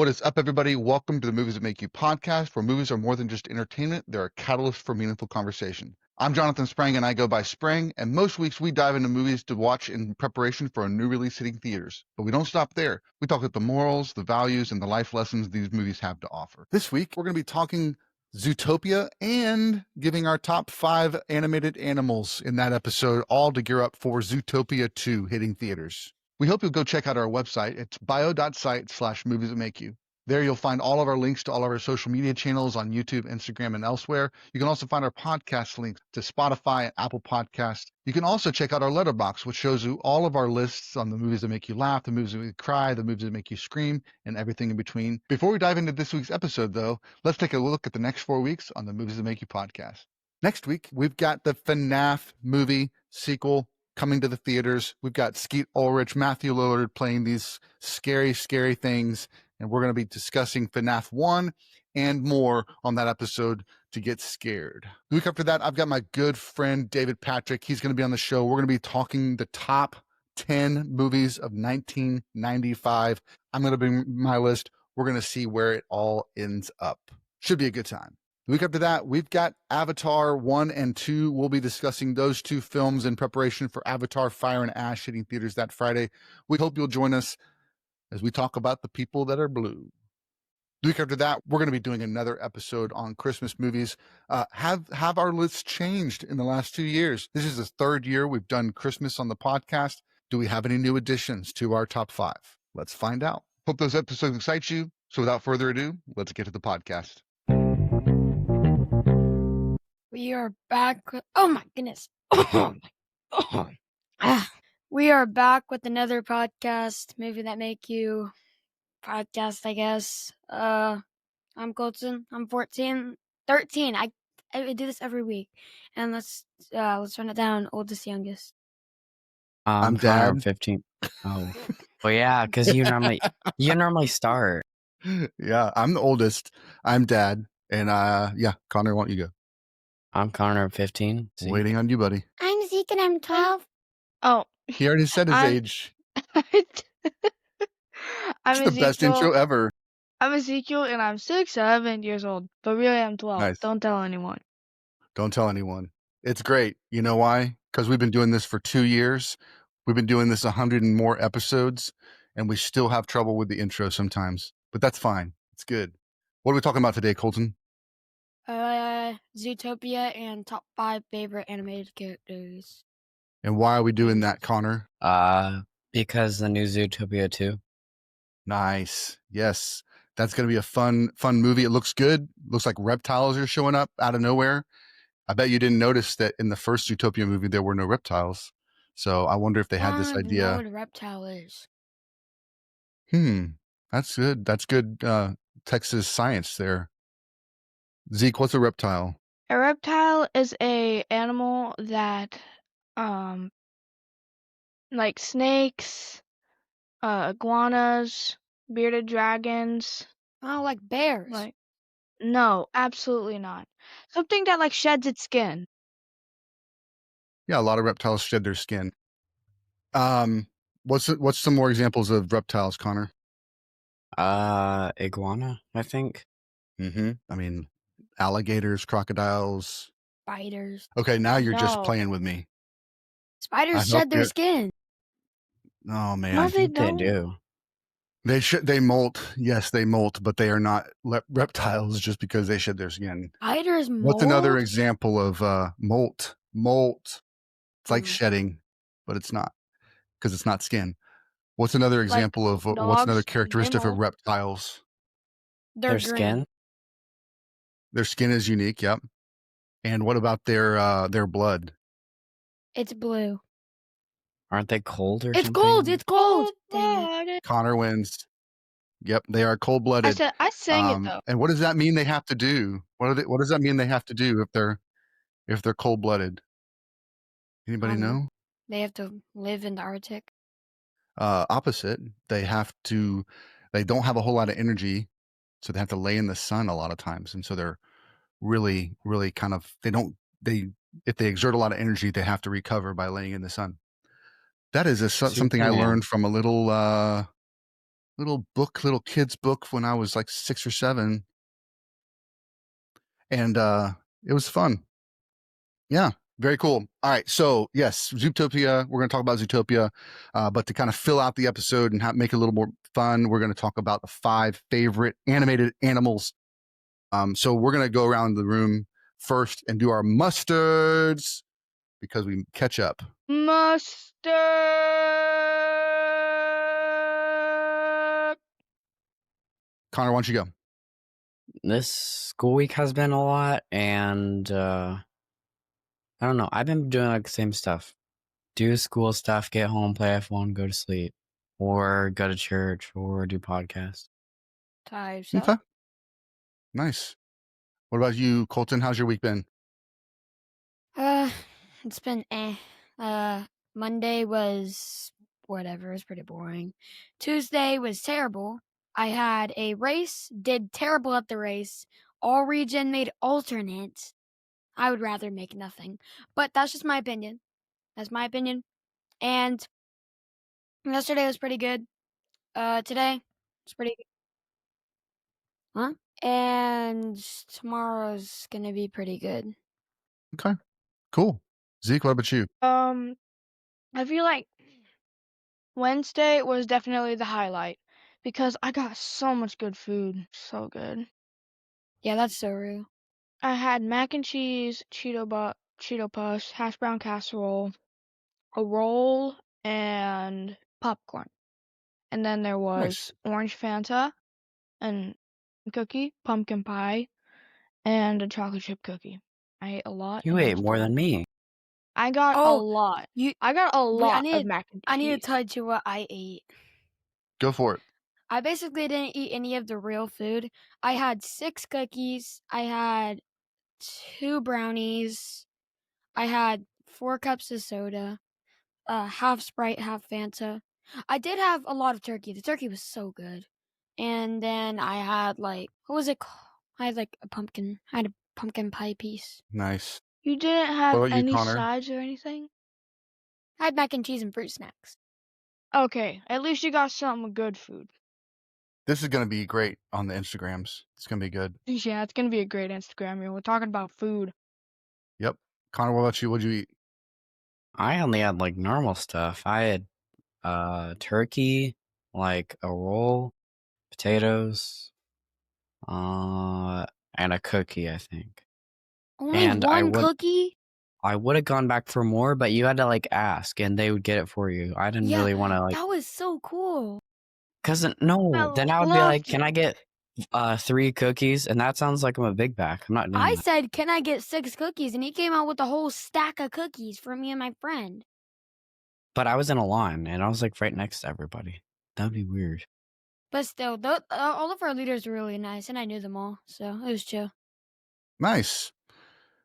What is up, everybody? Welcome to the Movies That Make You podcast, where movies are more than just entertainment. They're a catalyst for meaningful conversation. I'm Jonathan Sprang, and I go by Sprang, and most weeks we dive into movies to watch in preparation for a new release hitting theaters. But we don't stop there. We talk about the morals, the values, and the life lessons these movies have to offer. This week, we're going to be talking Zootopia and giving our top 5 animated animals in that episode, all to gear up for Zootopia 2 hitting theaters. We hope you'll go check out our website. It's bio.site/movies that make you. There you'll find all of our links to all of our social media channels on YouTube, Instagram, and elsewhere. You can also find our podcast links to Spotify and Apple Podcasts. You can also check out our letterbox, which shows you all of our lists on the movies that make you laugh, the movies that make you cry, the movies that make you scream, and everything in between. Before we dive into this week's episode, though, let's take a look at the next 4 weeks on the Movies That Make You podcast. Next week, we've got the FNAF movie sequel coming to the theaters. We've got Skeet Ulrich, Matthew Lillard playing these scary, scary things. And we're going to be discussing FNAF 1 and more on that episode to get scared. The week after that, I've got my good friend David Patrick. He's going to be on the show. We're going to be talking the top 10 movies of 1995. I'm going to bring my list. We're going to see where it all ends up. Should be a good time. The week after that, we've got Avatar 1 and 2. We'll be discussing those two films in preparation for Avatar Fire and Ash hitting theaters that Friday. We hope you'll join us as we talk about the people that are blue. The week after that, we're going to be doing another episode on Christmas movies. Have our lists changed in the last 2 years? This is the third year we've done Christmas on the podcast. Do we have any new additions to our top 5? Let's find out. Hope those episodes excite you. So without further ado, let's get to the podcast. We are back. Oh my goodness. We are back with another podcast, Movie That Make You podcast, I guess. I'm Colton. I'm 13. I do this every week. And let's run it down, oldest, youngest. I'm Dad. Connor, 15. Oh, well, yeah, because you normally start. Yeah, I'm the oldest. I'm Dad. And Connor, why don't you go? I'm Connor, 15. Waiting on you, buddy. I'm Zeke and I'm 12. Oh. He already said his age. I'm It's the best intro ever. I'm Ezekiel and I'm 7 years old, but really I'm 12. Nice. Don't tell anyone. Don't tell anyone. It's great. You know why? Because we've been doing this for 2 years. We've been doing this 100 and more episodes, and we still have trouble with the intro sometimes. But that's fine. It's good. What are we talking about today, Colton? Zootopia and top 5 favorite animated characters. And why are we doing that, Connor? Because the new Zootopia 2. Nice. Yes. That's going to be a fun movie. It looks good. Looks like reptiles are showing up out of nowhere. I bet you didn't notice that in the first Zootopia movie, there were no reptiles. So I wonder if they had this idea. I don't know what a reptile is. That's good. That's good Texas science there. Zeke, what's a reptile? A reptile is a animal that like snakes, iguanas, bearded dragons. Oh, like bears. No, absolutely not. Something that sheds its skin. Yeah, a lot of reptiles shed their skin. What's some more examples of reptiles, Connor? Iguana, I think. I mean, alligators, crocodiles. Spiders. Okay, now you're just No. playing with me. Spiders shed their skin. Oh man, No, I they think they don't. do. they molt. Yes, they molt, but they are not reptiles just because they shed their skin. Spiders molt? What's another example of molt? Molt. It's like shedding, but it's not because it's not skin. What's another example of what's another dogs, characteristic they of molt. reptiles? They're Their green. skin? Their skin is unique. Yep. And what about their blood? It's blue. Aren't they cold or It's something? cold. It's cold. Dang it. Connor wins. Yep, they are cold-blooded. I sang it though. And what does that mean they have to do? What does that mean they have to do if they're cold-blooded? Anybody know? They have to live in the Arctic. Opposite. They don't have a whole lot of energy, so they have to lay in the sun a lot of times, and so they're really, really kind of if they exert a lot of energy, they have to recover by laying in the sun. That is something I learned from a little little kids book when I was like 6 or 7, and it was fun. Yeah, very cool. All right, so yes, Zootopia. We're going to talk about Zootopia, but to kind of fill out the episode and make it a little more fun, we're going to talk about the 5 favorite animated animals. So we're going to go around the room first and do our mustards because we catch up. Mustard. Connor, why don't you go? This school week has been a lot, and I don't know. I've been doing like the same stuff. Do school stuff, get home, play F1, go to sleep, or go to church, or do podcasts. Types Okay. up. Nice. What about you, Colton? How's your week been? It's been Monday was whatever. It was pretty boring. Tuesday was terrible. I had a race, did terrible at the race. All region made alternates. I would rather make nothing, but that's just my opinion. That's my opinion. And yesterday was pretty good. Today it's pretty good. Huh? And tomorrow's gonna be pretty good. Okay, cool. Zeke, what about you? I feel like Wednesday was definitely the highlight because I got so much good food. So good. Yeah, that's so real. I had mac and cheese, Cheeto puffs, hash brown casserole, a roll, and popcorn. And then there was orange Fanta, and cookie, pumpkin pie, and a chocolate chip cookie. I ate a lot. You and it ate was more than delicious. me. I got a Oh, lot. you. I got a Wait, lot of mac and cheese. I need to tell you what I ate. Go for it. I basically didn't eat any of the real food. I had 6 cookies. I had 2 brownies. I had 4 cups of soda. Half Sprite, half Fanta. I did have a lot of turkey. The turkey was so good. And then I had what was it called? I had a pumpkin. I had a pumpkin pie piece. Nice. You didn't What have about you, any Connor? sides or anything? I had mac and cheese and fruit snacks. Okay, at least you got some good food. This is going to be great on the Instagrams. It's going to be good. Yeah, it's gonna be a great Instagram reel. We're talking about food. Yep. Connor, what about you? What'd you eat? I only had like normal stuff. I had turkey, like a roll, potatoes, and a cookie, I think. Only And one cookie? I would have gone back for more, but you had to like ask, and they would get it for you. I didn't really want to that was so cool. Cause no, then I would be loved like, "Can I get 3 cookies?" And that sounds like I'm a big back. I'm not doing I that. said, "Can I get 6 cookies?" And he came out with a whole stack of cookies for me and my friend. But I was in a line, and I was like right next to everybody. That'd be weird. But still, all of our leaders were really nice, and I knew them all, so it was chill. Nice.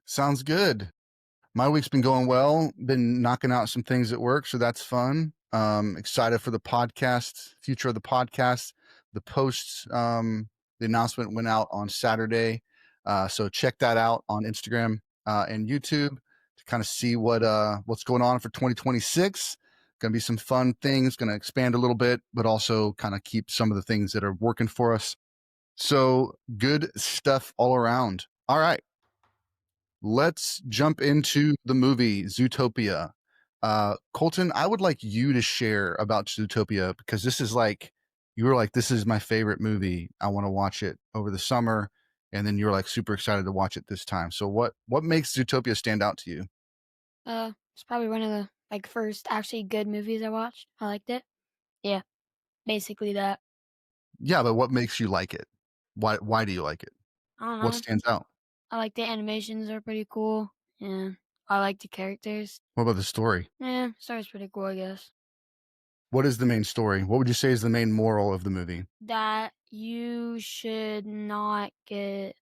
Sounds good. My week's been going well. Been knocking out some things at work, so that's fun. Excited for the podcast, future of the podcast. The posts, the announcement went out on Saturday, so check that out on Instagram and YouTube to kind of see what's going on for 2026. Going to be some fun things. Going to expand a little bit, but also kind of keep some of the things that are working for us. So good stuff all around. All right. Let's jump into the movie Zootopia. Colton, I would like you to share about Zootopia because this is you were like, this is my favorite movie. I want to watch it over the summer. And then you were like super excited to watch it this time. So what makes Zootopia stand out to you? It's probably one of the first actually good movies I watched. I liked it. Yeah, basically that. Yeah, but what makes you like it? Why do you like it? I don't know. What stands out? I like the animations are pretty cool. Yeah, I like the characters. What about the story? Yeah, story's pretty cool, I guess. What is the main story? What would you say is the main moral of the movie? That you should not get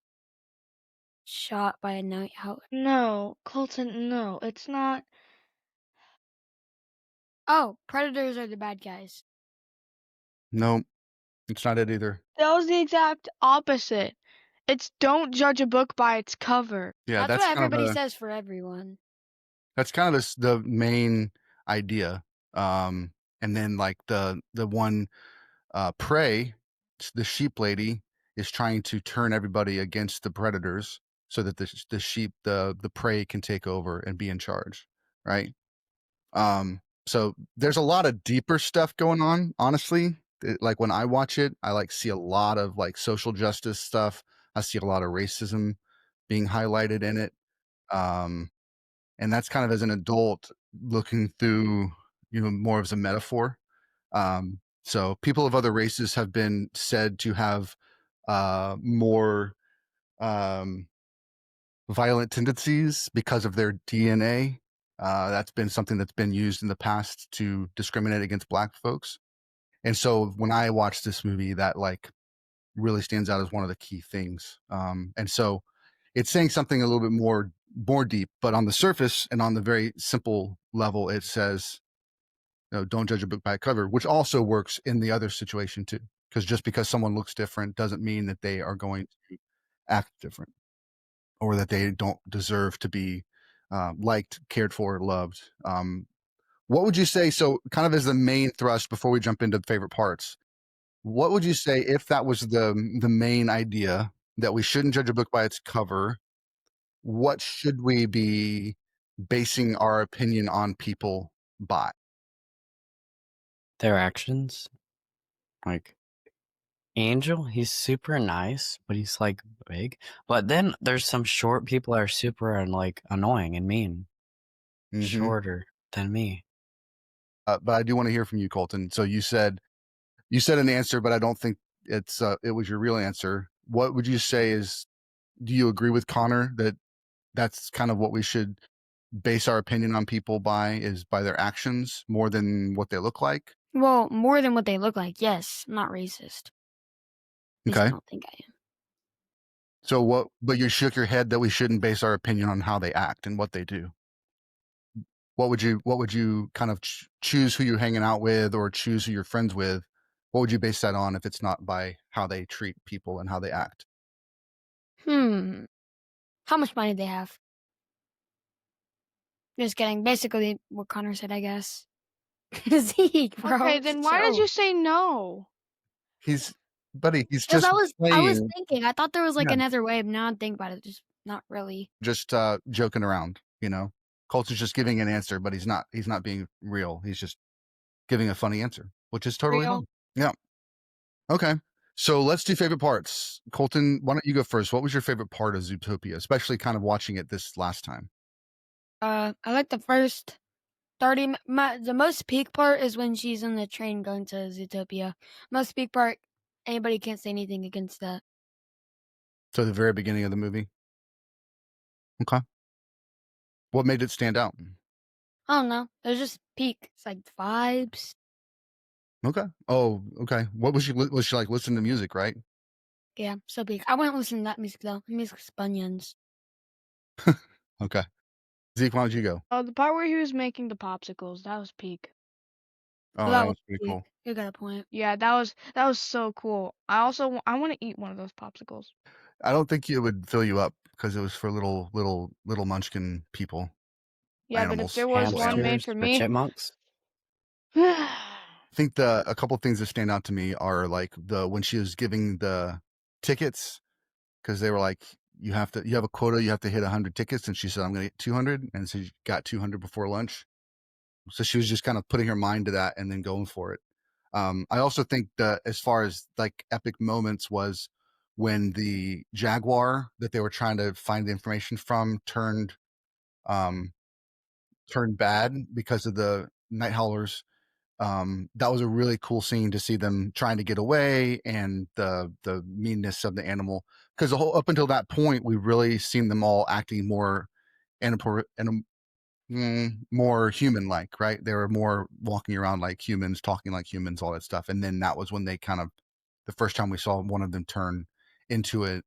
shot by a night owl. No, Colton, no, it's not. Oh, predators are the bad guys. No, it's not it either. That was the exact opposite. It's don't judge a book by its cover. Yeah, That's what kind of everybody says for everyone. That's kind of the main idea. And then the one Prey, the sheep lady, is trying to turn everybody against the predators so that the sheep, the prey can take over and be in charge, right? So there's a lot of deeper stuff going on, honestly. Like when I watch it, I like see a lot of like social justice stuff. I see a lot of racism being highlighted in it. And that's kind of as an adult looking through, more as a metaphor. So people of other races have been said to have more violent tendencies because of their DNA. That's been something that's been used in the past to discriminate against Black folks. And so when I watch this movie, that like really stands out as one of the key things. And so it's saying something a little bit more deep, but on the surface and on the very simple level, it says, don't judge a book by a cover, which also works in the other situation too. Because just because someone looks different doesn't mean that they are going to act different or that they don't deserve to be liked, cared for, loved. What would you say? So kind of as the main thrust before we jump into favorite parts, what would you say if that was the main idea, that we shouldn't judge a book by its cover? What should we be basing our opinion on people by? Their actions. Like Angel, he's super nice, but he's like big. But then there's some short people that are super and like annoying and mean. Shorter than me. But I do want to hear from you, Colton. So you said an answer, but I don't think it was your real answer. What would you say is, do you agree with Connor that that's kind of what we should base our opinion on people by, is by their actions more than what they look like? Well, more than what they look like, yes. I'm not racist. At least Okay. I don't think I am. So but you shook your head that we shouldn't base our opinion on how they act and what they do. What would you kind of choose who you're hanging out with or choose who you're friends with? What would you base that on if it's not by how they treat people and how they act? How much money they have? Just kidding. Basically what Connor said, I guess. Zeke, bro. Okay, then why did you say no? He's just Because I was playing, thinking. I thought there was like Yeah. another way, but now I think about it, just not really. just joking around, Colton's just giving an answer, but he's not being real. He's just giving a funny answer, which is totally Real. fine. Yeah. Okay. So let's do favorite parts. Colton, why don't you go first? What was your favorite part of Zootopia, especially kind of watching it this last time? I like the first 30. The most peak part is when she's on the train going to Zootopia. Most peak part, anybody can't say anything against that. So the very beginning of the movie. Okay. What made it stand out? I don't know. It was just peak. It's like vibes. Okay. Oh, okay. What was she like listening to music, right? Yeah, so peak. I wouldn't listen to that music though. The music's Bunions. Okay. Zeke, why don't you go? Oh, the part where he was making the popsicles, that was peak. Oh, That that was was pretty peak. cool. You got a point. Yeah, that was so cool. I want to eat one of those popsicles. I don't think it would fill you up because it was for little munchkin people. Yeah, Animals. but if there was one made for me, chipmunks. I think a couple things that stand out to me are like when she was giving the tickets, because they were like, you have a quota, you have to hit 100 tickets, and she said, I'm going to get 200, and so she got 200 before lunch. So she was just kind of putting her mind to that and then going for it. I also think that as far as like epic moments was when the jaguar that they were trying to find the information from turned bad because of the night howlers. That was a really cool scene to see them trying to get away and the meanness of the animal, because up until that point we've really seen them all acting more more human like, right? They were more walking around like humans, talking like humans, all that stuff. And then that was when they kind of, the first time we saw one of them turn into an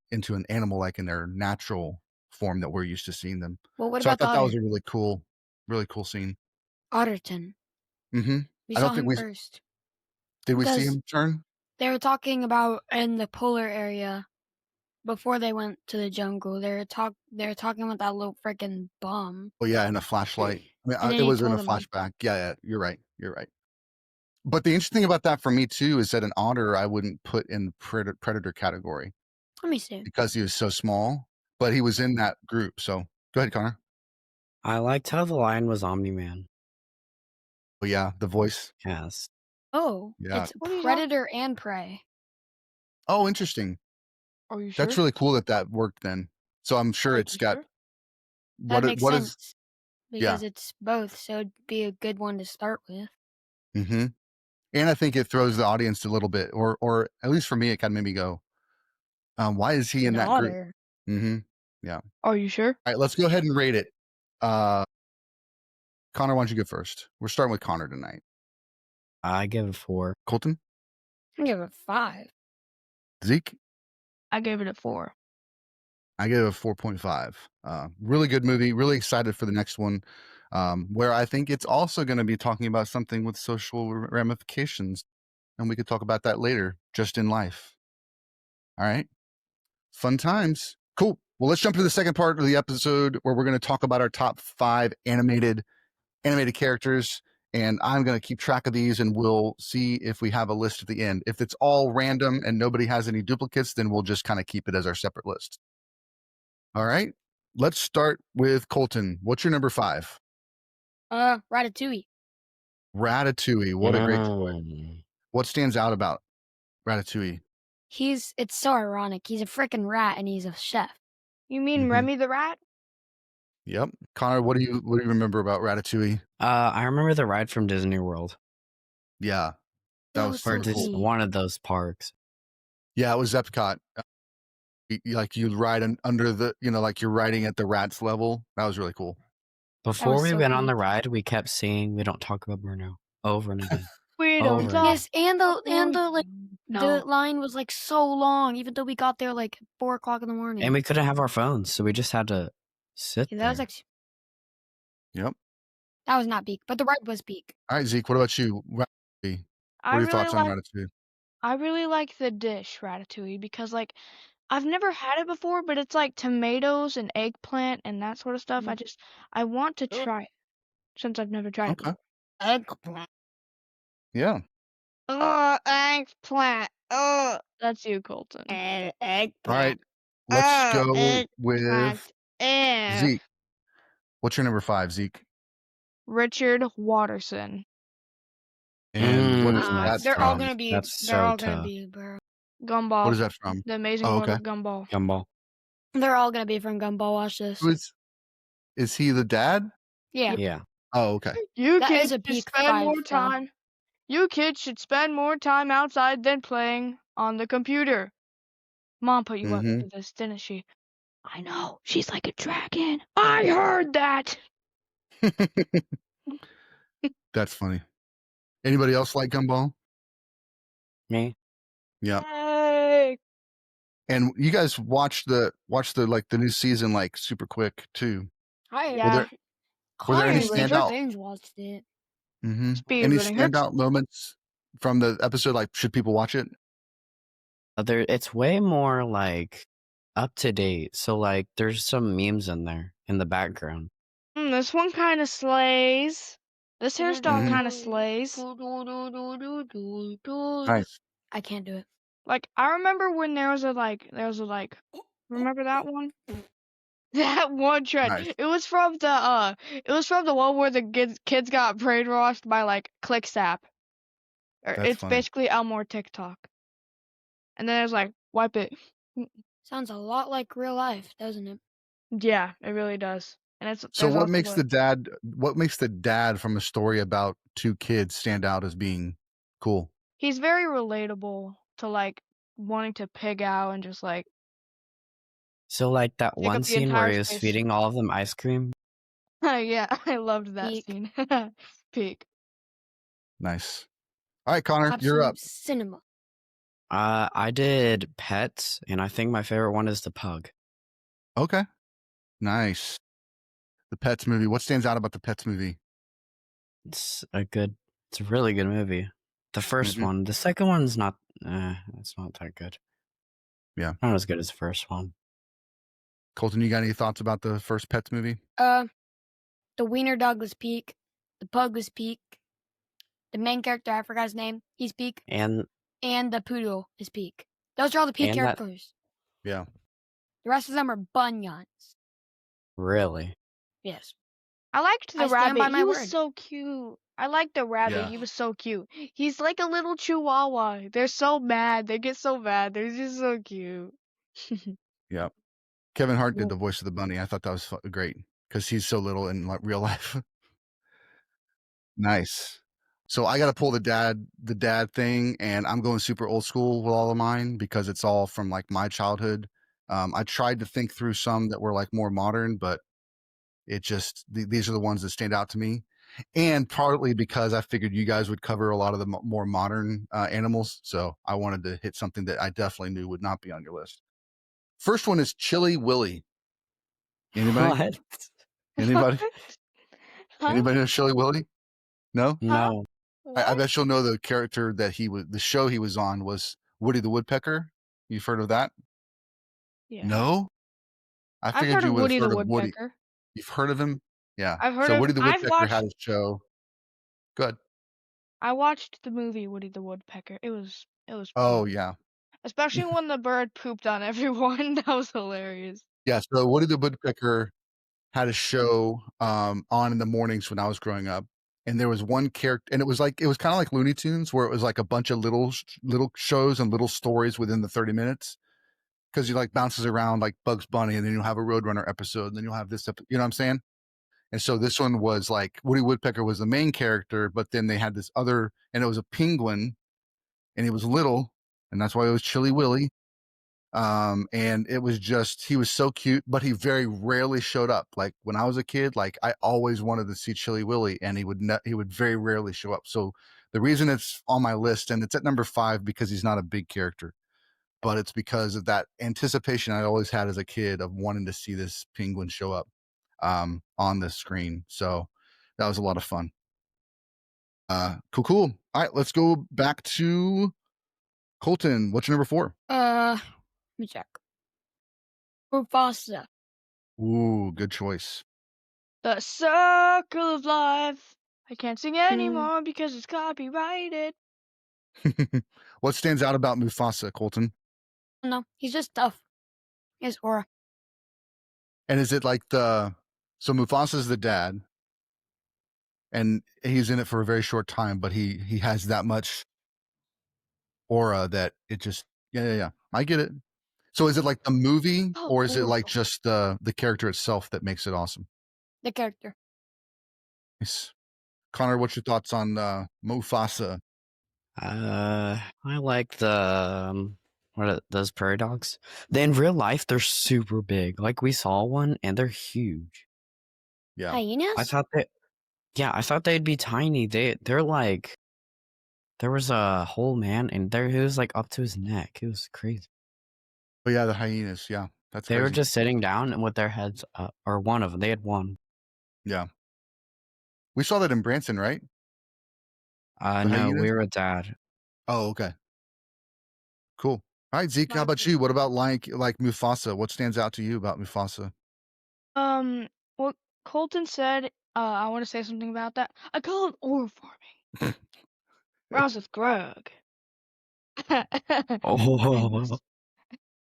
animal, like in their natural form that we're used to seeing them. Well, what So I about the thought that was otter? a really cool scene. Otterton. Mm-hmm. We I saw don't think him first. did we see Because him turn? they were talking about in the polar area before they went to the jungle. They were talking about that little freaking bum. Oh yeah, in a flashlight. I mean, And then it he was in a told him. flashback. Yeah, you're right. But the interesting thing about that for me too is that an otter I wouldn't put in the predator category Let me see. because he was so small, but he was in that group. So go ahead, Connor. I liked how the lion was Omni-Man. Oh yeah, the voice. Yes. Oh, Yeah. it's What are you predator and prey. Oh, interesting. Are you sure? That's really cool that worked then. So I'm sure Are it's you got sure? That makes what sense is because it's both, so it'd be a good one to start with. Mm-hmm. And I think it throws the audience a little bit, or at least for me, it kind of made me go, why is he in An that group? otter. Mm-hmm. Yeah. Are you sure? All right, let's go ahead and rate it. Connor, why don't you go first? We're starting with Connor tonight. I give it 4. Colton? I give it 5. Zeke? I gave it a 4. I gave it a 4.5. Really good movie. Really excited for the next one, where I think it's also going to be talking about something with social ramifications. And we could talk about that later, just in life. All right. Fun times. Cool. Well, let's jump to the second part of the episode where we're going to talk about our top 5 animated characters. And I'm going to keep track of these and we'll see if we have a list at the end. If it's all random and nobody has any duplicates, then we'll just kind of keep it as our separate list. All right. Let's start with Colton. What's your number 5? Ratatouille. Ratatouille. What a great toy. What stands out about Ratatouille? It's so ironic. He's a freaking rat and he's a chef. You mean Remy the rat? Yep. Connor, what do you remember about Ratatouille? I remember the ride from Disney World. Yeah. That was so so cool. One of those parks. Yeah, it was Epcot. Like you ride under the, like you're riding at the rats level. That was really cool. Before we so went on the neat. ride, we kept singing "We Don't Talk About Bruno" over and again. We Over don't and talk. Yes, and the No. line was like so long, even though we got there like 4 o'clock in the morning. And we couldn't have our phones, so we just had to sit Yeah, there. that was actually Yep. that was not peak, but the ride was peak. All right, Zeke, what about you? Ratatouille. What are your thoughts on Ratatouille? I really like the dish ratatouille because like I've never had it before, but it's like tomatoes and eggplant and that sort of stuff. I want to try it since I've never tried it Okay. before. Eggplant. Yeah. Eggplant. That's you, Colton. Eggplant. All right. Let's go with Zeke. What's your number 5, Zeke? Richard Watterson. And what is that They're from? all gonna be. That's They're so all gonna tough. be, bro. Gumball. What is that from? The Amazing World of Gumball. Gumball. They're all gonna be from Gumball. Watch this. Is he the dad? Yeah. Yeah. Oh, okay. You That kids is a should peak spend 5 more though. time. You kids should spend more time outside than playing on the computer. Mom put you up to this, didn't she? I know. She's like a dragon. I heard that. That's funny. Anybody else like Gumball? Me? Yeah. Hey. And you guys watch the the new season like super quick too. Yeah. Were there any Connor standout? Binge watched it. Any standout moments from the episode? Like, should people watch it? It's way more like up to date. So like, there's some memes in there in the background. This one kind of slays. This hairstyle kind of slays. Nice. I can't do it. Like I remember when there was a remember that one? That one trend. Nice. It was from the one where the kids got brainwashed by like ClickSap. It's funny. basically Elmore TikTok. And then there's like wipe it. Sounds a lot like real life, doesn't it? Yeah, it really does. And it's So what makes the dad? What makes the dad from a story about 2 kids stand out as being cool? He's very relatable to like wanting to pig out and just like. So like that Take up one the scene where entire he was space. feeding all of them ice cream. Yeah, I loved that Peak. scene. Peak. Nice. All right, Connor, Absolute you're up. cinema. I did Pets, and I think my favorite one is the Pug. Okay. Nice. The Pets movie. What stands out about the Pets movie? It's a really good movie. The first one. The second one's not. It's not that good. Yeah. Not as good as the first one. Colton, you got any thoughts about the first Pets movie? The wiener dog was peak. The pug was peak. The main character, I forgot his name. He's Peak. And the poodle is Peak. Those are all the Peak And that- characters. Yeah. The rest of them are bunions. really, Yes. I liked the I stand by rabbit. my He was word. so cute. I liked the rabbit. Yeah. He was so cute. He's like a little chihuahua. They're so mad. They get so mad. They're just so cute. Yeah. Kevin Hart did Well- the voice of the bunny. I thought that was great because he's so little in real life. Nice. So I got to pull the dad thing, and I'm going super old school with all of mine because it's all from like my childhood. I tried to think through some that were like more modern, but it just these are the ones that stand out to me, and partly because I figured you guys would cover a lot of the more modern animals, so I wanted to hit something that I definitely knew would not be on your list. First one is Chilly Willy. Anybody? what? Anybody? Huh? Anybody know Chilly Willy? No? No. I What? bet you'll know the character that the show he was on was Woody the Woodpecker. You've heard of that? Yeah. No? I I've figured heard you of would Woody have the heard of Woody. Woodpecker. You've heard of him? Yeah. I've heard so of- Woody the I've Woodpecker had watched- a show. Good. I watched the movie Woody the Woodpecker. It was Oh, fun. yeah. Especially when the bird pooped on everyone. That was hilarious. Yeah, so Woody the Woodpecker had a show on in the mornings when I was growing up. And there was one character, and it was kind of like Looney Tunes, where it was like a bunch of little shows and little stories within the 30 minutes. Because he like bounces around like Bugs Bunny, and then you'll have a Roadrunner episode, and then you'll have this, you know what I'm saying? And so this one was like Woody Woodpecker was the main character, but then they had this other, and it was a penguin, and he was little, and that's why it was Chilly Willy. And it was just, he was so cute, but he very rarely showed up. Like when I was a kid, like I always wanted to see Chilly Willy, and he would very rarely show up. So the reason it's on my list, and it's at number 5 because he's not a big character, but it's because of that anticipation I always had as a kid of wanting to see this penguin show up on the screen. So that was a lot of fun. Cool. All right, let's go back to Colton. What's your number 4? Let me check. Mufasa. Ooh, good choice. The circle of life. I can't sing anymore because it's copyrighted. What stands out about Mufasa, Colton? No, he's just tough. He has aura. And is it like so Mufasa's the dad, and he's in it for a very short time, but he has that much aura that it just, yeah. I get it. So is it like the movie, Oh, or is it like beautiful. just the character itself that makes it awesome? The character. Nice. Connor, what's your thoughts on Mufasa? I like the what are those prairie dogs? In real life, they're super big. Like we saw one, and they're huge. Yeah. Hyenas? I thought they'd be tiny. They're like, there was a whole man, and he was like up to his neck. It was crazy. But yeah, the hyenas. Yeah, that's They crazy. were just sitting down and with their heads up, or one of them. They had one. Yeah. We saw that in Branson, right? The No, hyenas? we were with Dad. Oh, okay. Cool. All right, Zeke, how My about you? What about like Mufasa? What stands out to you about Mufasa? What Colton said, I want to say something about that. I call it ore farming. Rouse with Greg. Oh,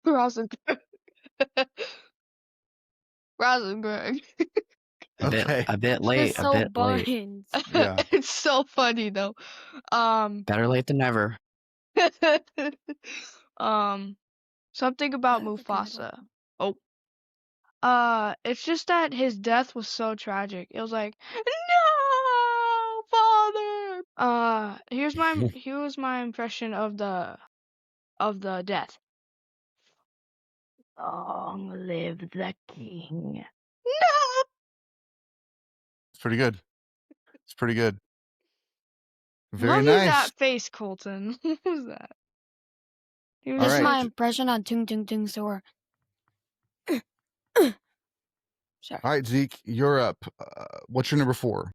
Rouse with Greg. Rouse with Greg. Okay. a bit It's late. so A bit late. buns. Yeah. It's so funny though. Better late than never. Something about I think I know. Mufasa. Oh. It's just that his death was so tragic. It was like, no, father. Here's my impression of the death. Long live the king. No. It's pretty good. It's pretty good. Very What nice. is that face, Colton? What was that? He was All This is right. my impression on Tung Tung Tung Sora. Sorry. All right, Zeke, you're up. What's your number 4?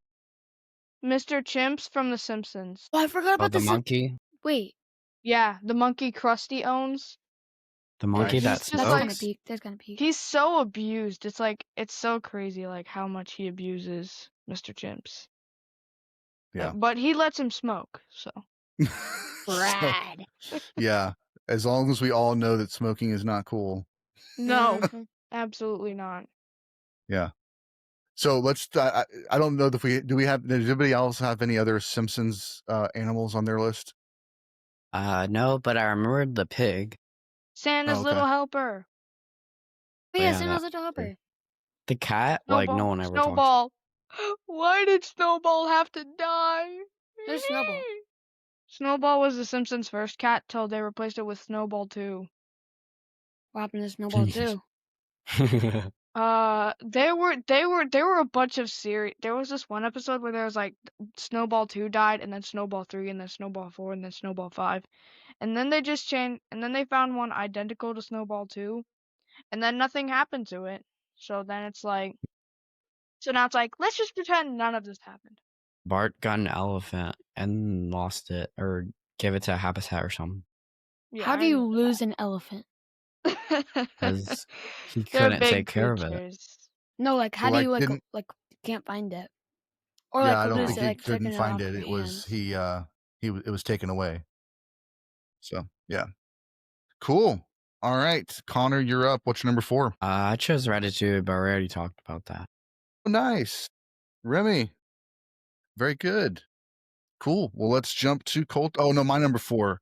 Mr. Chimps from The Simpsons. Oh, I forgot Oh, about the this. monkey. Wait. Yeah, the monkey Krusty owns. The monkey Nice. that He's just That's like gonna smokes. peak. That's gonna peak. He's so abused. It's so crazy, like how much he abuses Mr. Chimps. Yeah. But he lets him smoke, so. Brad. Yeah. As long as we all know that smoking is not cool. No, Mhm. absolutely not. Yeah. So let's. I don't know if we do. Does anybody else have any other Simpsons animals on their list? No, but I remembered the pig. Santa's Oh, okay. little helper. Oh, Oh, yeah, yeah, Santa's that Little Helper. The cat, like, no Snowball. one ever talks. Snowball. Why did Snowball have to die? Who's Snowball? Snowball was the Simpsons' first cat till they replaced it with Snowball 2. What happened to Snowball too? There were a bunch of series. There was this one episode where there was like Snowball 2 died, and then Snowball 3, and then Snowball 4, and then Snowball 5, and then they just changed, and then they found one identical to Snowball 2, and then nothing happened to it. So then it's like, so now it's like, let's just pretend none of this happened. Bart got an elephant and lost it, or gave it to a habitat or something, Yeah, How I do you remember lose an elephant? that. because he They're couldn't big take care of it. creatures. No, like how So, do like, you like didn't- can't find it? Or Yeah, like I don't lose think it, he like taking couldn't it find off it. your It was hands. it was taken away. So yeah, cool. All right, Connor, you're up. What's your number 4? I chose Ratatouille, but we already talked about that. Oh, nice, Remy. Very good. Cool. Well, let's jump to Colt. Oh no, my number 4.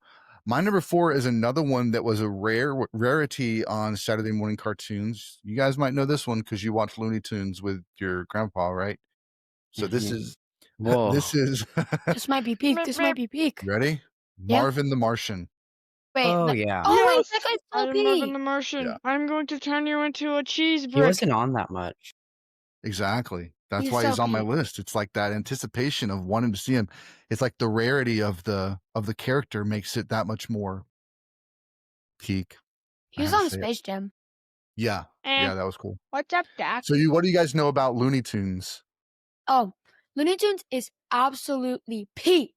My number 4 is another one that was a rarity on Saturday morning cartoons. You guys might know this one because you watch Looney Tunes with your grandpa, right? So this is Whoa. this is This might be peak. This might be peak. ready? Yeah. Marvin the Martian. Wait. Oh, yeah. Oh wait, Yes! that guy's so I'm Marvin peak. the Martian. Yeah. I'm going to turn you into a cheese He brick. wasn't on that much. Exactly. That's He's why so he's on my peak. list. It's like that anticipation of wanting to see him. It's like the rarity of the character makes it that much more peak. He I was had to on say it. Space Jam. Yeah. Eh, Yeah, that was cool. what's up, Dak? So what do you guys know about Looney Tunes? Oh, Looney Tunes is absolutely peak.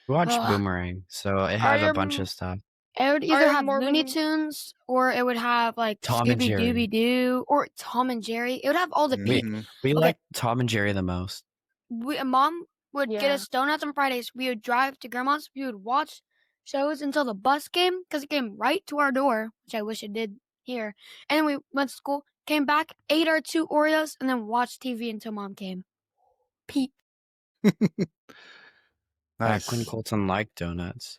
We watched Ugh. Boomerang, so it had you a bunch of stuff. It would Are either you have more of Looney an- Tunes or it would have like Tom and Jerry. Scooby-Doo or Tom and Jerry. It would have all the peak. Mhm. We Okay. liked Tom and Jerry the most. Mom would get Yeah. us donuts on Fridays. We would drive to grandma's. We would watch shows until the bus came because it came right to our door, which I wish it did here. And then we went to school, came back, ate our 2 Oreos, and then watched TV until Mom came. Peak. Back when Nice. Colton liked donuts.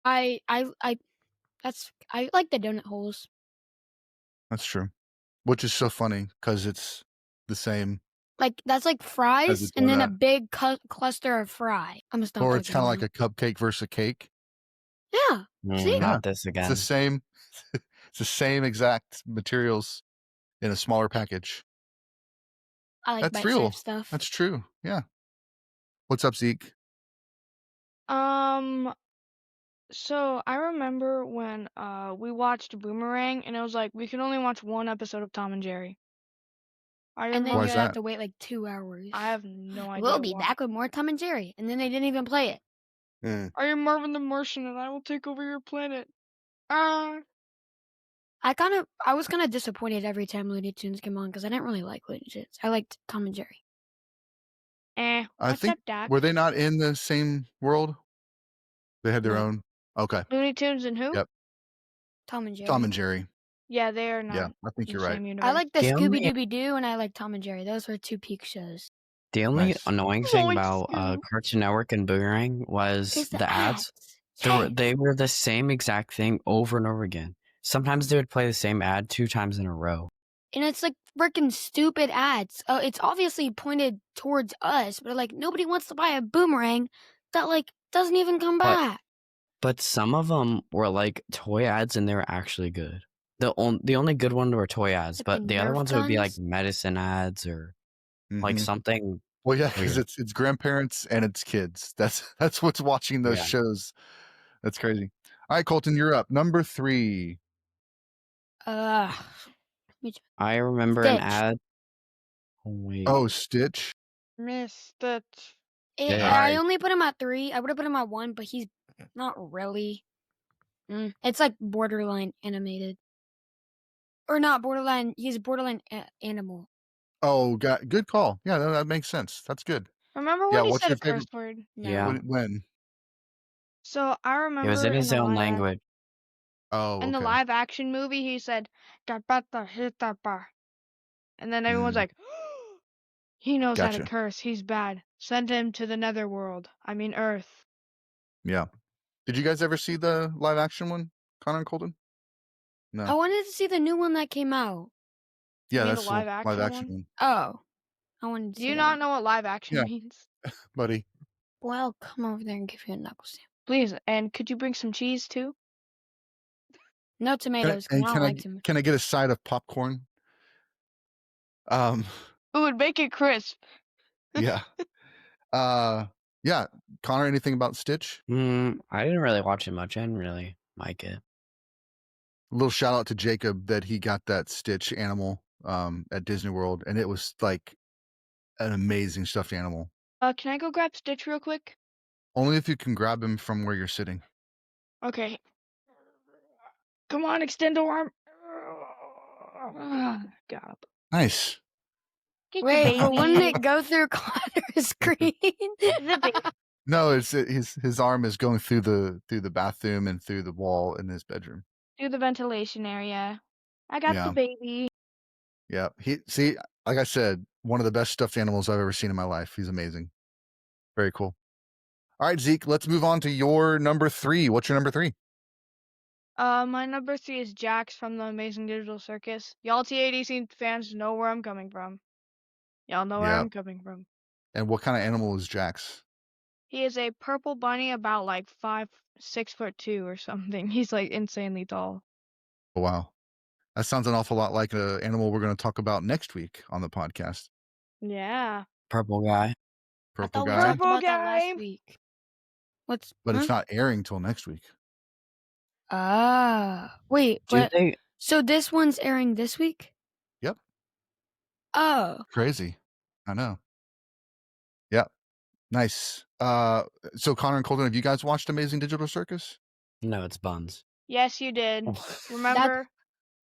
I like the donut holes. That's true. Which is so funny because it's the same, Like that's like fries and then a donut. big cluster of fry. I'm just not. or it's joking kind of like now. a cupcake versus a cake. Yeah. See? Not this It's again. the same. It's the same exact materials in a smaller package. I like That's bite-shaped real. stuff. That's true. Yeah. What's up, Zeke? So I remember when we watched Boomerang, and it was like we could only watch one episode of Tom and Jerry. I And then Why you is have that? to wait like 2 hours. I have no idea. We'll be why. back with more Tom and Jerry, and then they didn't even play it. I am Marvin the Martian, and I will take over your planet. I was kind of disappointed every time Looney Tunes came on because I didn't really like Looney Tunes. I liked Tom and Jerry. I What's think up, Dak? were they not in the same world? They had their No. own. Okay. Looney Tunes and who? Yep. Tom and Jerry. Tom and Jerry. Yeah, they are not. Yeah, I think in you're the right. same I universe. like the The only- Scooby-Dooby-Doo and I like Tom and Jerry. Those were 2 peak shows. The only Nice. annoying I thing like about Scoob. Cartoon Network and Boomerang was Here's the ads. Yes. They were the same exact thing over and over again. Sometimes they would play the same ad 2 times in a row. And it's like freaking stupid ads. It's obviously pointed towards us, but like nobody wants to buy a boomerang that like doesn't even come But- back. But some of them were like toy ads, and they were actually good. The only good one were toy ads, Like but the the other Nerf ones would be like guns? medicine ads or like Mhm. something. Well, yeah, because weird. it's grandparents and it's kids. That's what's watching those Yeah. shows. That's crazy. All right, Colton, you're up. Number 3. I remember an Stitch. ad. Oh, wait. Oh, Stitch. Missed it. Yeah. I only put him at 3. I would have put him at 1, but he's not really. It's like borderline animated. Or not borderline. He's borderline animal. Oh, good call. Yeah, that makes sense. That's good. Remember Yeah, when he what's said your a curse favorite? word? No. Yeah. When? So I It remember was in in his the own live language. Oh, in the okay. live action movie, he said "Tapata hitapa," and then everyone's Mm, like, "He knows how to gotcha. curse. He's bad. Send him to the netherworld. I mean Earth." Yeah. Did you guys ever see the live action one, Connor and Colton? I No. wanted to see the new one that came out. You Yeah, mean the that's the live live action action one? one. Oh, I wanted to Do see you that not one. know what live action Yeah. means? Buddy. Boy, I'll come over there and give you a knuckle stamp. Please, and could you bring some cheese too? No tomatoes, because I don't like tomatoes. Can I get a side of popcorn? It would make it crisp. Yeah. Yeah. Connor, anything about Stitch? I didn't really watch it much. I didn't really like it. A little shout out to Jacob that he got that Stitch animal at Disney World, and it was like an amazing stuffed animal. Can I go grab Stitch real quick? Only if you can grab him from where you're sitting. Okay. Come on, extend the arm. Got him. Nice. Get the Wait, but wouldn't baby. it go through Connor's screen? The baby. No, it's his arm is going through the bathroom and through the wall in his bedroom. Through the ventilation area. I got Yeah. the baby. Yeah. See, like I said, one of the best stuffed animals I've ever seen in my life. He's amazing. Very cool. All right, Zeke, let's move on to your number 3. What's your number 3? My number 3 is Jax from the Amazing Digital Circus. Y'all TADC fans know where I'm coming from. Y'all know where Yeah. I'm coming from. And what kind of animal is Jax? He is a purple bunny about like 6'2" or something. He's like insanely tall. Oh, wow. That sounds an awful lot like an animal we're going to talk about next week on the podcast. Yeah. Purple guy. I Purple thought we guy. talked Purple about that guy. last week. What's But it's not airing till next week. wait, Do you but think so this one's airing this week? Yep. Oh, Crazy. I know. Yep. Nice. So Connor and Colton, have you guys watched Amazing Digital Circus? No, it's buns. Yes, you did. Remember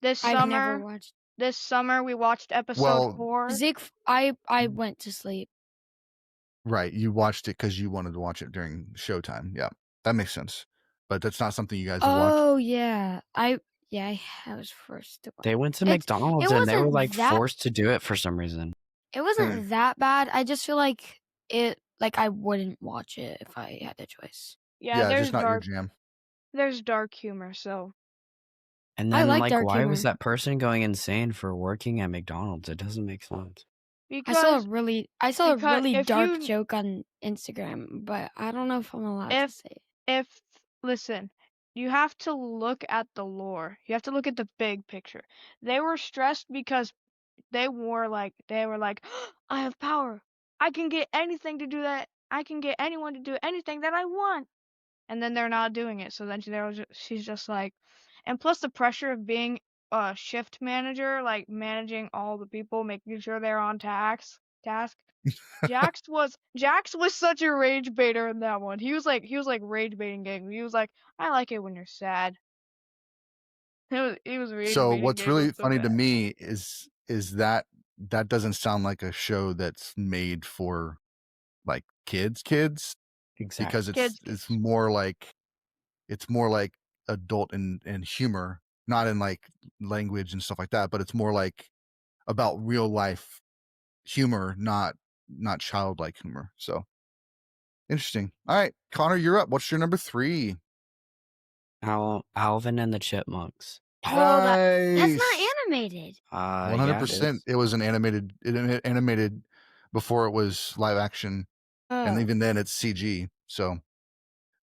this I've never summer? watched. This summer we watched episode Well, 4. Zeke, I went to sleep. Right. You watched it because you wanted to watch it during showtime. Yeah. That makes sense. But that's not something you guys have watched. Oh yeah, I was forced to watch. They went to It's- McDonald's it and they were wasn't like that- forced to do it for some reason. It wasn't that bad. I just feel like I wouldn't watch it if I had the choice. Yeah, there's just not dark. your jam. There's dark humor, so And I then like dark why was humor. that person going insane for working at McDonald's? It doesn't make sense. because I saw a really because if dark you- joke on Instagram, but I don't know if I'm allowed to say it. listen, you have to look at the lore. You have to look at the big picture. They were stressed because they were like, I have power. I can get anything to do that. I can get anyone to do anything that I want. And then they're not doing it. So then she's just like, and plus the pressure of being a shift manager, like managing all the people, making sure they're on task. Jax was such a rage baiter in that one. He was like rage baiting gang. He was like, I like it when you're sad. He was rage So baiting what's gang really so funny to bad. me is that doesn't sound like a show that's made for like kids Exactly. because Kids. it's more like adult and humor, not in like language and stuff like that, but it's more like about real life humor, not childlike humor. So interesting. All right, Connor, you're up. What's your number 3? Alvin and the Chipmunks. Oh, that's Nice. not animated. 100%. It was an animated before it was live action, and Oh. even then it's CG. So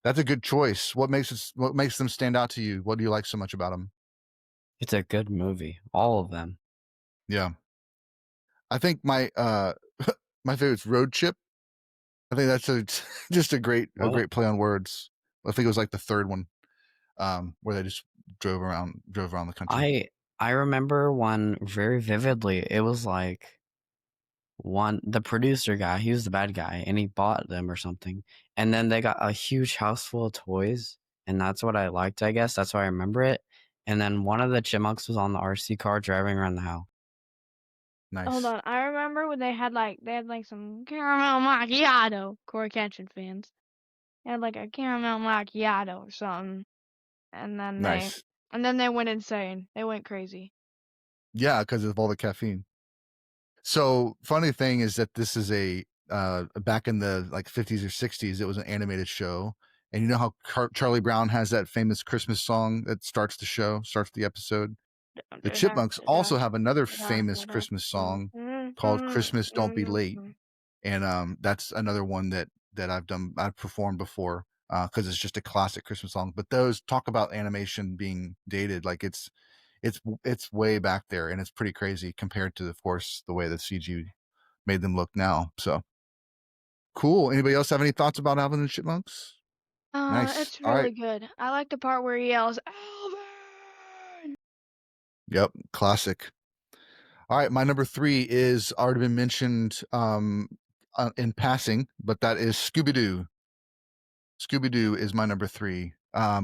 that's a good choice. What makes them stand out to you? What do you like so much about them? It's a good movie. All of them. Yeah. I think my my favorite's Road Chip. I think that's just a great play on words. I think it was like the third one, where they just drove around the country. I remember one very vividly. It was like the producer guy, he was the bad guy, and he bought them or something. And then they got a huge house full of toys, and that's what I liked, I guess. That's why I remember it. And then one of the chipmunks was on the RC car driving around the house. Nice. Hold on, I remember when they had some caramel macchiato. Core Kenshin fans. They had like a caramel macchiato or something, and then Nice. they went insane. They went crazy. Yeah, because of all the caffeine. So funny thing is that this is a back in the like 50s or 60s, it was an animated show. And you know how Charlie Brown has that famous Christmas song that starts the episode? The Chipmunks also have another famous Christmas song called Christmas Don't Be Late. And that's another one that I've performed before because it's just a classic Christmas song. But those talk about animation being dated, like it's way back there, and it's pretty crazy compared to, of course, the way the CG made them look now. So cool. Anybody else have any thoughts about Alvin and the Chipmunks? Nice. It's All right. really good. I like the part where he yells, Alvin! Yep. Classic. All right. My number 3 is already been mentioned in passing, but that is Scooby-Doo. Scooby-Doo is my number 3.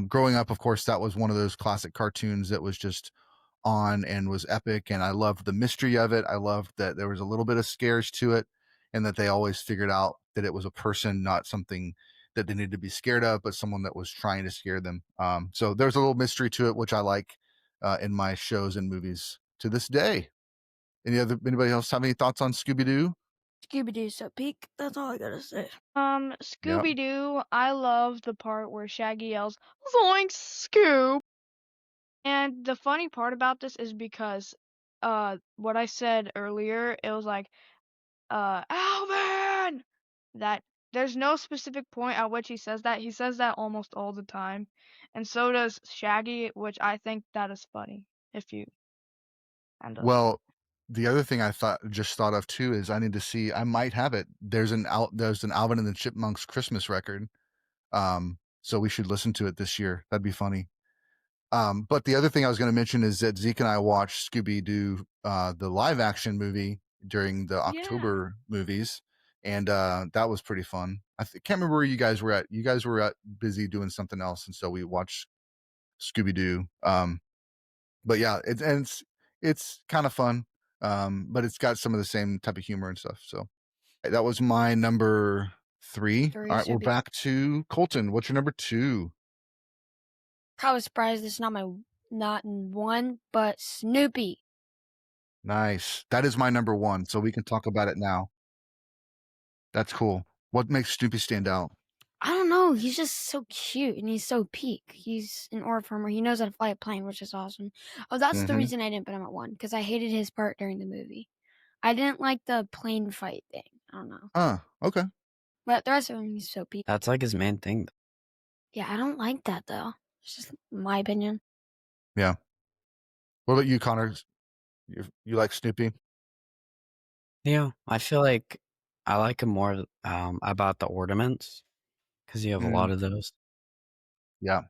Growing up, of course, that was one of those classic cartoons that was just on and was epic, and I loved the mystery of it. I loved that there was a little bit of scares to it, and that they always figured out that it was a person, not something that they needed to be scared of, but someone that was trying to scare them. So there's a little mystery to it, which I like in my shows and movies to this day. Anybody else have any thoughts on Scooby-Doo? Scooby-Doo so peak. That's all I gotta say. Scooby-Doo, I love the part where Shaggy yells, Zoink, Scoob! And the funny part about this is because, what I said earlier, it was like, Alvin! That there's no specific point at which he says that. He says that almost all the time. And so does Shaggy, which I think that is funny. Well, the other thing I just thought of too is I need to see. I might have it. There's an Alvin and the Chipmunks Christmas record. So we should listen to it this year. That'd be funny. But the other thing I was going to mention is that Zeke and I watched Scooby-Doo, the live action movie during the October movies, and that was pretty fun. Can't remember where you guys were at. You guys were busy doing something else, and so we watched Scooby-Doo. But yeah, it's kind of fun. But it's got some of the same type of humor and stuff. So that was my number 3. All right, we're back to Colton. What's your number 2? Probably surprised it's not in 1, but Snoopy. Nice. That is my number 1, so we can talk about it now. That's cool. What makes Snoopy stand out? I don't know. He's just so cute, and he's so peak. He's an orb farmer. He knows how to fly a plane, which is awesome. Oh, that's the reason I didn't put him at 1, because I hated his part during the movie. I didn't like the plane fight thing. I don't know. Okay. But the rest of him, he's so peak. That's like his main thing. Yeah, I don't like that, though. It's just my opinion. Yeah. What about you, Connor? You like Snoopy? Yeah, I feel like I like him more about the ornaments because you have a lot of those. Yeah.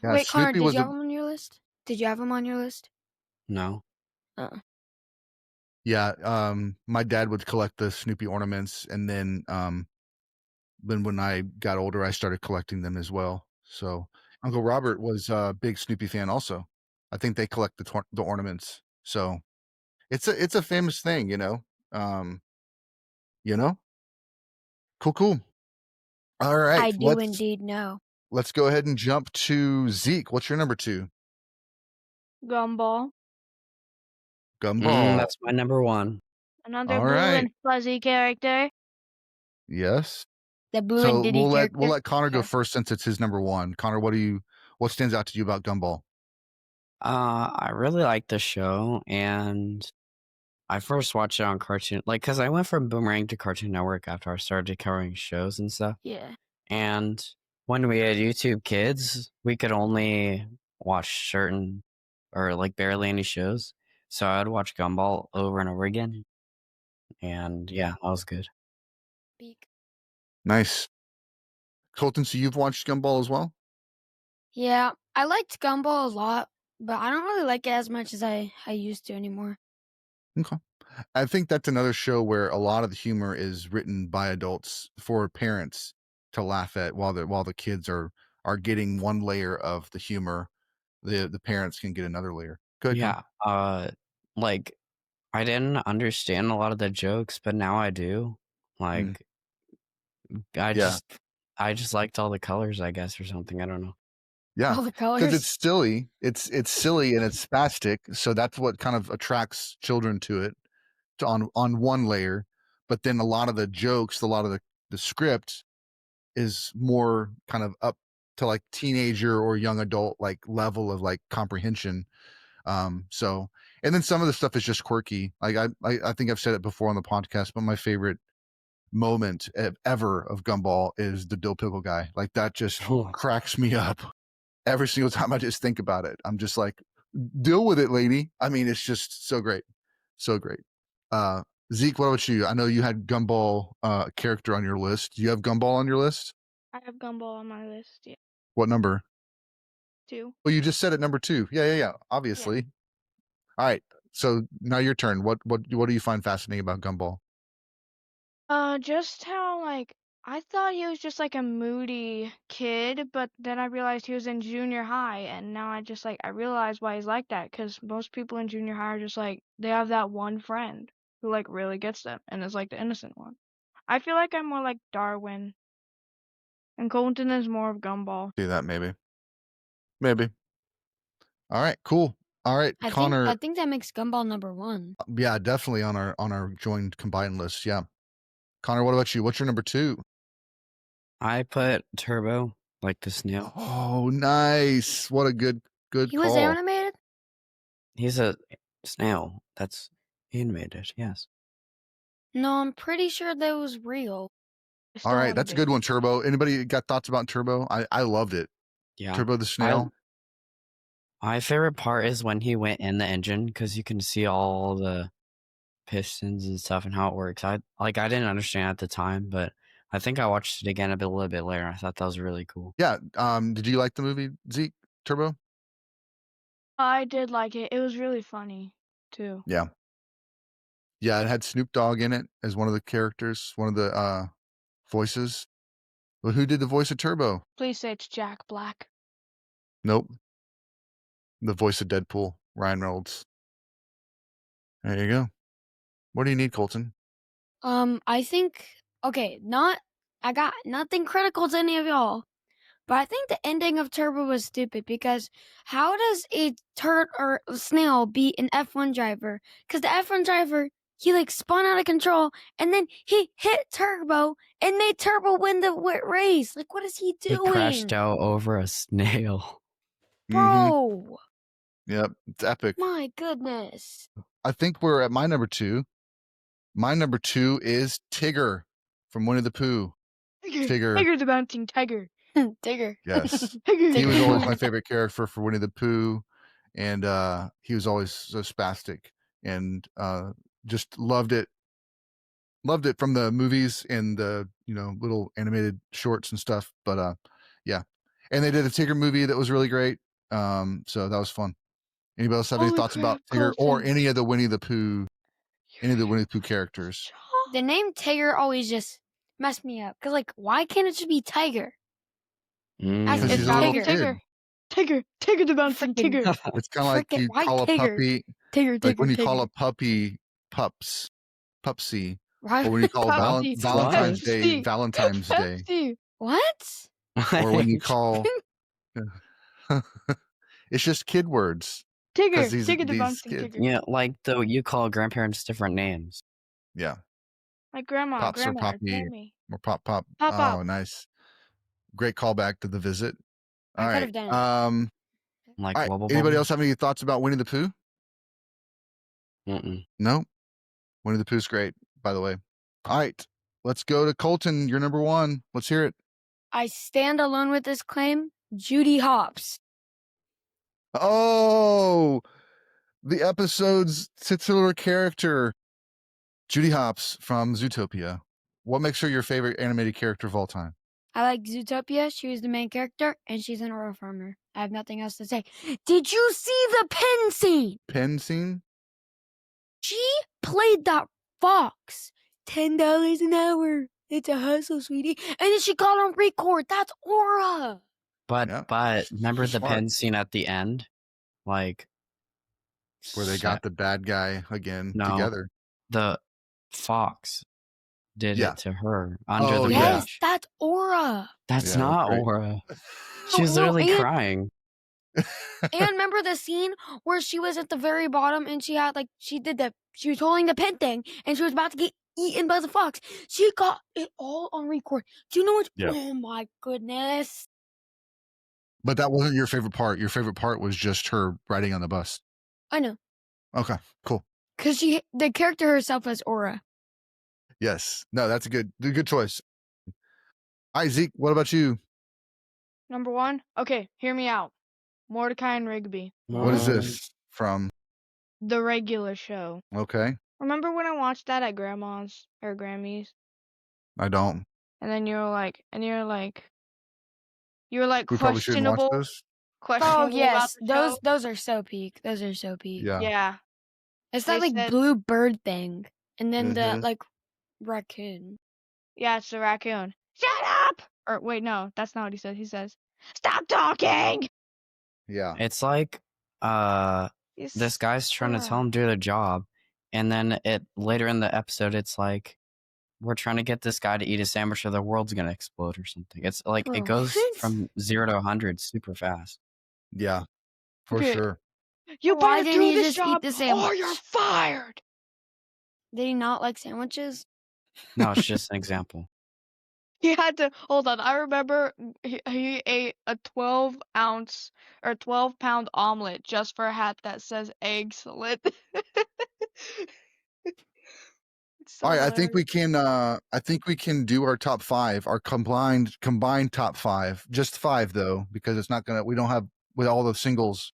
Wait, Snoopy Connor, did you have him on your list? Did you have him on your list? No. Yeah. My dad would collect the Snoopy ornaments, and then when I got older, I started collecting them as well. So Uncle Robert was a big Snoopy fan also. I think they collect the ornaments. So it's a famous thing, you know. Cool. All right. I do indeed know. Let's go ahead and jump to Zeke. What's your number 2? Gumball. That's my number 1. Another blue and fuzzy character. Yes. The blue and Diddy character. We'll let Connor go first since it's his number 1. Connor, what stands out to you about Gumball? I really like the show, and I first watched it on Cartoon, because I went from Boomerang to Cartoon Network after I started covering shows and stuff. Yeah. And when we had YouTube Kids, we could only watch certain or barely any shows. So I'd watch Gumball over and over again. And yeah, that was good. Peak. Nice. Colton, so you've watched Gumball as well? Yeah, I liked Gumball a lot, but I don't really like it as much as I used to anymore. Okay. I think that's another show where a lot of the humor is written by adults for parents to laugh at while the kids are getting one layer of the humor. The parents can get another layer. Good. Yeah. I didn't understand a lot of the jokes, but now I do. Like, I just liked all the colors, I guess, or something. I don't know. Yeah, All the because it's colors. silly. It's silly and it's spastic, so that's what kind of attracts children to it on one layer. But then a lot of the jokes, a lot of the script is more kind of up to like teenager or young adult like level of like comprehension. So and then some of the stuff is just quirky. Like I think I've said it before on the podcast, but my favorite moment ever of Gumball is the dill pickle guy. Like that just cracks me up every single time I just think about it. I'm just like, deal with it, lady. I mean, it's just so great. So great. Zeke, what about you? I know you had Gumball character on your list. Do you have Gumball on your list? I have Gumball on my list. Yeah, What number? 2. Well, you just said it number 2. Yeah. Obviously. All right. So now your turn. What do you find fascinating about Gumball? Just how like I thought he was just like a moody kid, but then I realized he was in junior high, and now I realized why he's like that. Because most people in junior high are just like they have that one friend who like really gets them, and is like the innocent one. I feel like I'm more like Darwin, and Colton is more of Gumball. See that maybe. All right. Cool. All right, Connor. I think that makes Gumball number 1. Yeah, definitely on our joined combined list. Yeah. Connor, what about you? What's your number 2? I put Turbo, like the snail. Oh, nice. What a good He call. was animated? He's a snail. That's animated, yes. No, I'm pretty sure that was real. All right, that's a good one, Turbo. Anybody got thoughts about Turbo? I loved it. Yeah. Turbo the snail. My favorite part is when he went in the engine, because you can see all the pistons and stuff and how it works. I didn't understand at the time, but I think I watched it again a little bit later. I thought that was really cool. Yeah. Did you like the movie, Zeke? Turbo? I did like it. It was really funny too. Yeah. Yeah, it had Snoop Dogg in it as one of the characters, one of the voices. But who did the voice of Turbo? Please say it's Jack Black. Nope. The voice of Deadpool, Ryan Reynolds. There you go. What do you need, Colton? I think I got nothing critical to any of y'all, but I think the ending of Turbo was stupid because how does a turd or a snail beat an F1 driver? Because the F1 driver, he like spun out of control and then he hit Turbo and made Turbo win the race. Like, what is he doing? He crashed out over a snail. Bro. Yep, it's epic. My goodness. I think we're at my number 2. My number 2 is Tigger from Winnie the Pooh. Tigger the bouncing tiger. Tigger. Yes. Tigger. He was always my favorite character for Winnie the Pooh, and he was always so spastic, and just loved it from the movies and the little animated shorts and stuff. But yeah, and they did a Tigger movie that was really great. So that was fun. Anybody else have any thoughts about Tigger or any of the Winnie the Pooh characters? The name Tigger always just messed me up. Because, like, why can't it just be Tiger? Because he's a little kid. Tigger the bouncing Tigger. It's kind of like you call a puppy. Tigger, when you call a puppy Pupsy. Right? Or when you call Valentine's Day, Valentine's Day. What? Or when you call... It's just kid words. Tigger the bouncing Tigger. Yeah, like you call grandparents different names. Yeah. Like grandma, Pops grandma, or Poppy, or Pop. Pop. Oh, nice. Great callback to The Visit. All right. Could have done it. Like all right. Wubble Anybody Bubble? else have any thoughts about Winnie the Pooh? No? Winnie the Pooh's great, by the way. All right. Let's go to Colton. You're number 1. Let's hear it. I stand alone with this claim. Judy Hopps. Oh, the episode's titular character, Judy Hopps from Zootopia. What makes her your favorite animated character of all time? I like Zootopia. She was the main character, and she's an oil farmer. I have nothing else to say. Did you see the pen scene? Pen scene? She played that fox. $10 an hour. It's a hustle, sweetie. And then she got on record. That's Aura. But remember the Smart. pen scene at the end? Like, where they got the bad guy again No. together. The fox did Yeah. it to her under Oh, the yeah. Yes, bridge. that's Aura. That's Yeah, not great. Aura. She was No, literally and- crying. And remember the scene where she was at the very bottom and she had she was holding the pen thing and she was about to get eaten by the fox. She got it all on record. Do you know what? Yeah. Oh my goodness. But that wasn't your favorite part. Your favorite part was just her riding on the bus. I know. Okay, cool. Because the character herself was Aura. Yes. No, that's a good choice. All right, Zeke, what about you? Number 1. Okay, hear me out. Mordecai and Rigby, What is this from? the regular show. Okay, Remember when I watched that at Grandma's or Grammy's? I don't. And then you were like We probably shouldn't watch questionable. this. Questionable Oh yes, about the show. those are so peak. Those are so peak. Yeah. Yeah. It's They that said- blue bird thing, and then Mhm. the raccoon. Yeah, it's the raccoon. Shut up! Or wait, no, that's not what he says. He says, "Stop talking." Yeah. It's like this guy's trying to tell him to do the job, and then later in the episode it's like we're trying to get this guy to eat a sandwich or the world's gonna explode or something. It's like it goes What? from 0 to 100 super fast. Yeah. For Okay. sure. You Why better didn't do he this just eat job the or sandwich? you're fired. Did he not like sandwiches? No, it's just an example. He had to hold on. I remember he ate a 12-ounce or 12-pound omelet just for a hat that says "excellent." It's so All right, I think we hilarious. can do our top 5, our combined top 5. Just 5 though, because it's not gonna. We don't have with all the singles.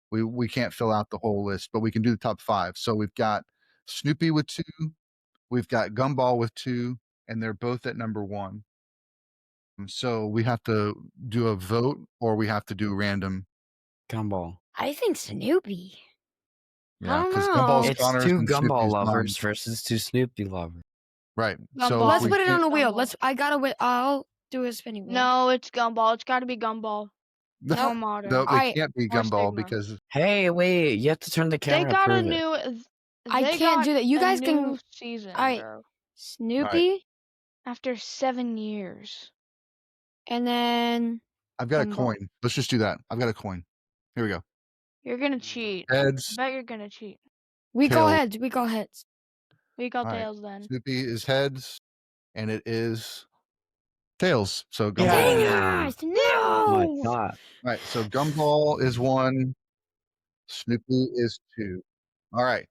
We can't fill out the whole list, but we can do the top 5. So we've got Snoopy with 2, we've got Gumball with 2, and they're both at number 1. So we have to do a vote, or we have to do random. Gumball. I think Snoopy. Yeah, don't because know. Gumball's It's Connor's 2 and Gumball Snoopy's lovers mine. versus 2 Snoopy lovers. Right. So Gumball. if Let's we put it on can't- a wheel. Gumball. I'll do a spinning wheel. No, it's Gumball. It's got to be Gumball. No modern. No, they Alright. can't be Or Gumball Stigma. because Hey, wait! You have to turn the They camera. got a prove it. new. I they can't got do that. You a guys can- new season, Alright. bro. Snoopy, After 7 years. and then I've got a Gumball. coin. Let's just do that. I've got a coin. Here we go. You're gonna cheat. I Heads. bet you're gonna cheat. we call Tails. heads. We call heads. We call Alright. tails then. Snoopy is heads, and it is tails. So Gumball. Yeah. Dang is it! Oh No. my god! All right. So Gumball is 1. Snoopy is 2. All right.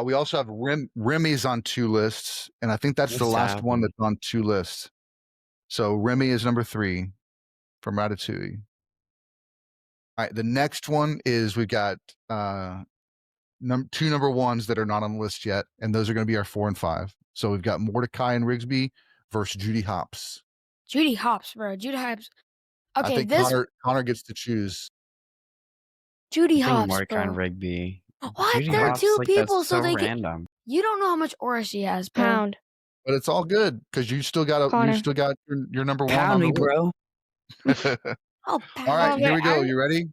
We also have Remy's on 2 lists, and I think that's the What's last one happening? that's on 2 lists. So Remy is number 3 from Ratatouille. All right. The next one is we've got 2 number 1s that are not on the list yet, and those are going to be our 4 and 5. So we've got Mordecai and Rigsby versus Judy Hopps. Judy Hopps, bro. Judy Hopps. I Okay, think this Connor gets to choose. Judy I think Hopps, Mordecai and bro. Rigby. What? Judy There are Hopps, 2 like, that's people, so they can. random. You don't know how much aura she has, bro. Pound. But it's all good because you still got Connor. your number 1 Pound on me, the bro. list. Oh, All right, Okay, here we go. I'm- You ready?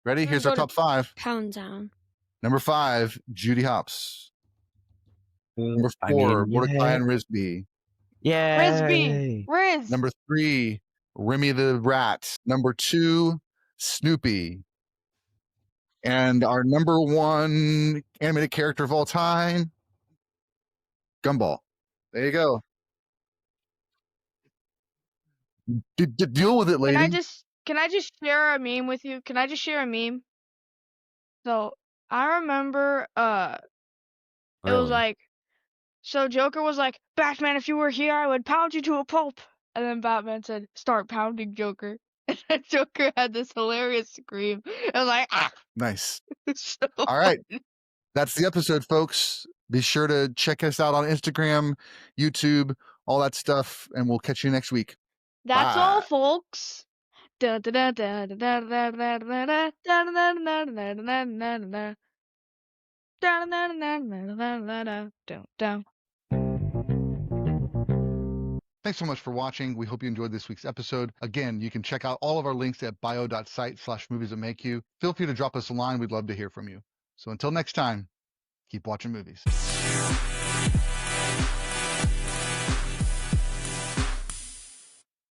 Ready? I'm Here's gonna our go top 5. Pound down. Number 5, Judy Hopps. Number 4, I mean, Mordecai and Risby. Risby. Riz. Number 3, Remy the Rat. Number 2, Snoopy. And our number 1 animated character of all time, Gumball. There you go. Deal with it, lady. Can I just share a meme with you? Can I just share a meme? So I remember it was Really? like, so Joker was like, "Batman, if you were here, I would pound you to a pulp." And then Batman said, "Start pounding, Joker." And then Joker had this hilarious scream. I was like, ah. Nice. So All right. That's the episode, folks. Be sure to check us out on Instagram, YouTube, all that stuff, and we'll catch you next week. That's all, Bye. folks. Thanks so much for watching. We hope you enjoyed this week's episode. Again, you can check out all of our links at bio.site/movies that make you. Feel free to drop us a line. We'd love to hear from you. So until next time, keep watching movies.